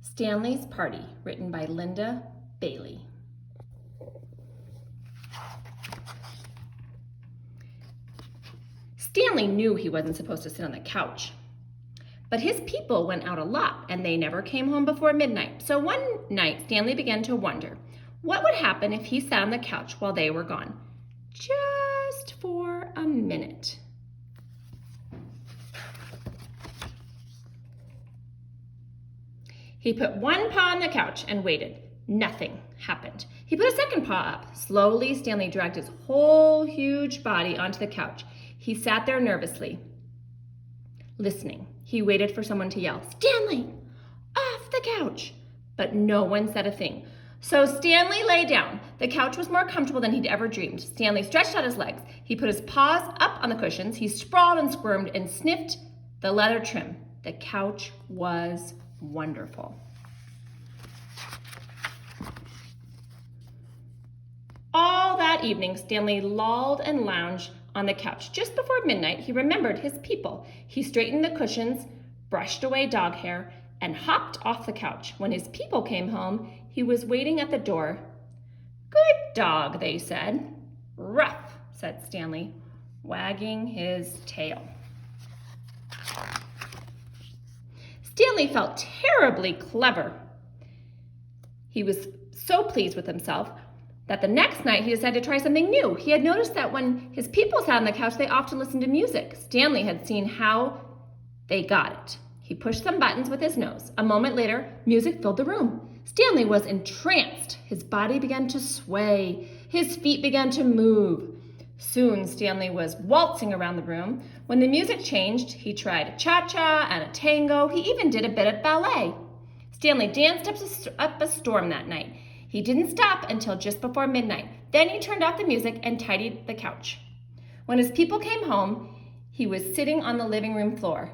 Stanley's Party, written by Linda Bailey. Stanley knew he wasn't supposed to sit on the couch, but his people went out a lot and they never came home before midnight. So one night, Stanley began to wonder what would happen if he sat on the couch while they were gone, just for a minute. He put one paw on the couch and waited. Nothing happened. He put a second paw up. Slowly, Stanley dragged his whole huge body onto the couch. He sat there nervously, listening. He waited for someone to yell, "Stanley, off the couch!" But no one said a thing. So Stanley lay down. The couch was more comfortable than he'd ever dreamed. Stanley stretched out his legs. He put his paws up on the cushions. He sprawled and squirmed and sniffed the leather trim. The couch was wonderful. All that evening, Stanley lolled and lounged on the couch. Just before midnight, he remembered his people. He straightened the cushions, brushed away dog hair, and hopped off the couch. When his people came home, he was waiting at the door. "Good dog," they said. "Rough," said Stanley, wagging his tail. Stanley felt terribly clever. He was so pleased with himself that the next night he decided to try something new. He had noticed that when his people sat on the couch, they often listened to music. Stanley had seen how they got it. He pushed some buttons with his nose. A moment later, music filled the room. Stanley was entranced. His body began to sway. His feet began to move. Soon, Stanley was waltzing around the room. When the music changed, he tried a cha-cha and a tango. He even did a bit of ballet. Stanley danced up a storm that night. He didn't stop until just before midnight. Then he turned off the music and tidied the couch. When his people came home, he was sitting on the living room floor.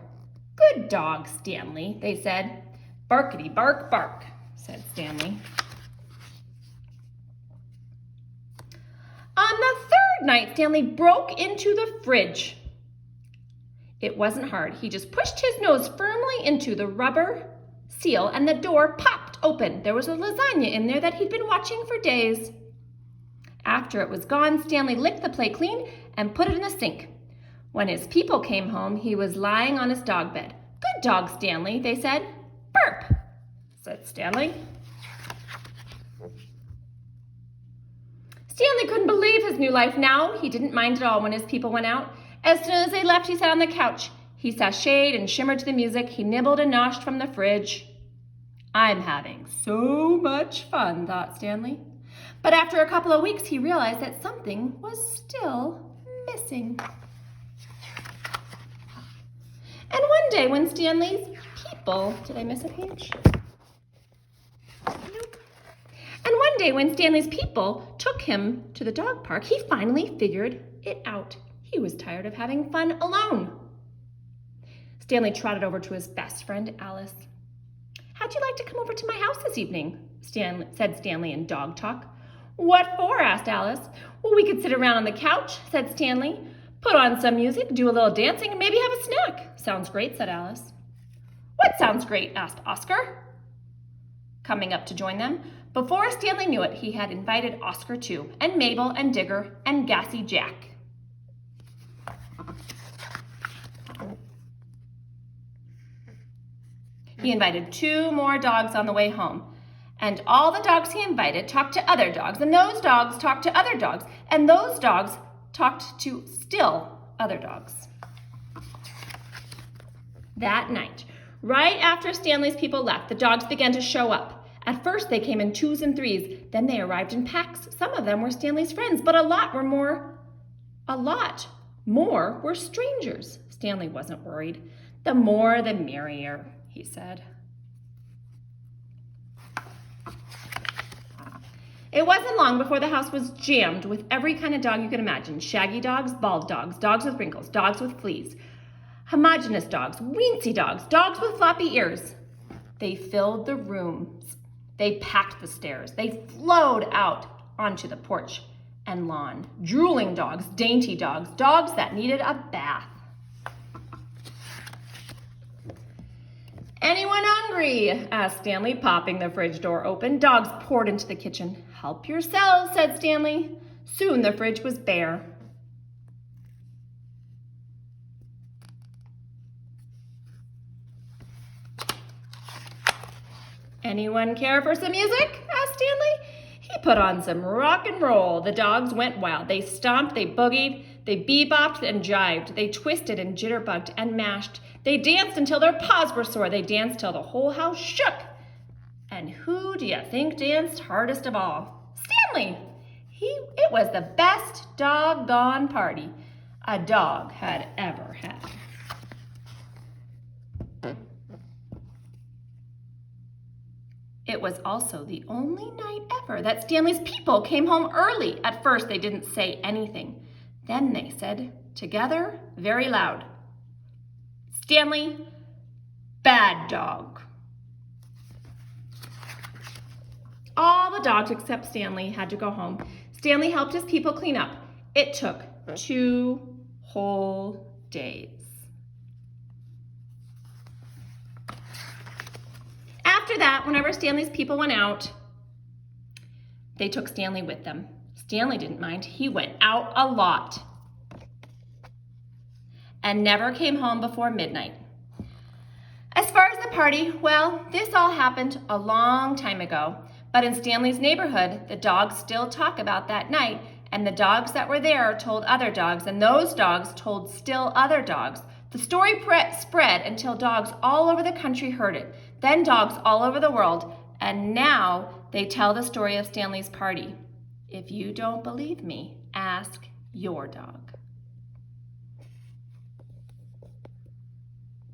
"Good dog, Stanley," they said. "Barkity bark bark," said Stanley. On the third night, Stanley broke into the fridge. It wasn't hard. He just pushed his nose firmly into the rubber seal and the door popped open. There was a lasagna in there that he'd been watching for days. After it was gone, Stanley licked the plate clean and put it in the sink. When his people came home, he was lying on his dog bed. "Good dog, Stanley," they said. "Burp," said Stanley. Stanley couldn't believe his new life now. He didn't mind at all when his people went out. As soon as they left, he sat on the couch. He sashayed and shimmered to the music. He nibbled and noshed from the fridge. "I'm having so much fun," thought Stanley. But after a couple of weeks, he realized that something was still missing. And one day when Stanley's people, did I miss a page? Nope. And one day when Stanley's people took him to the dog park, he finally figured it out. He was tired of having fun alone. Stanley trotted over to his best friend, Alice. "How'd you like to come over to my house this evening?" said Stanley in dog talk. "What for?" asked Alice. "Well, we could sit around on the couch," said Stanley. "Put on some music, do a little dancing, and maybe have a snack." "Sounds great," said Alice. "What sounds great?" asked Oscar, coming up to join them. Before Stanley knew it, he had invited Oscar too, and Mabel and Digger and Gassy Jack. He invited 2 more dogs on the way home. And all the dogs he invited talked to other dogs, and those dogs talked to other dogs, and those dogs talked to still other dogs. That night, right after Stanley's people left, the dogs began to show up. At first, they came in 2s and 3s. Then they arrived in packs. Some of them were Stanley's friends, but a lot more were strangers. Stanley wasn't worried. "The more, the merrier," he said. It wasn't long before the house was jammed with every kind of dog you could imagine. Shaggy dogs, bald dogs, dogs with wrinkles, dogs with fleas, homogeneous dogs, weensy dogs, dogs with floppy ears. They filled the rooms. They packed the stairs. They flowed out onto the porch and lawn. Drooling dogs, dainty dogs, dogs that needed a bath. Anyone hungry? Asked Stanley, popping the fridge door open. Dogs poured into the kitchen. Help yourselves, said Stanley. Soon the fridge was bare. Anyone care for some music? Asked Stanley. He put on some rock and roll. The dogs went wild. They stomped, they boogied, they bebopped and jived. They twisted and jitterbugged and mashed. They danced until their paws were sore. They danced till the whole house shook. And who do you think danced hardest of all? Stanley! It was the best doggone party a dog had ever had. It was also the only night ever that Stanley's people came home early. At first, they didn't say anything. Then they said, together, very loud, Stanley, bad dog. All the dogs except Stanley had to go home. Stanley helped his people clean up. It took 2 whole days. After that, whenever Stanley's people went out, they took Stanley with them. Stanley didn't mind. He went out a lot and never came home before midnight. As far as the party, well, this all happened a long time ago. But in Stanley's neighborhood, the dogs still talk about that night, and the dogs that were there told other dogs, and those dogs told still other dogs. The story spread until dogs all over the country heard it, then dogs all over the world, and now they tell the story of Stanley's party. If you don't believe me, ask your dog.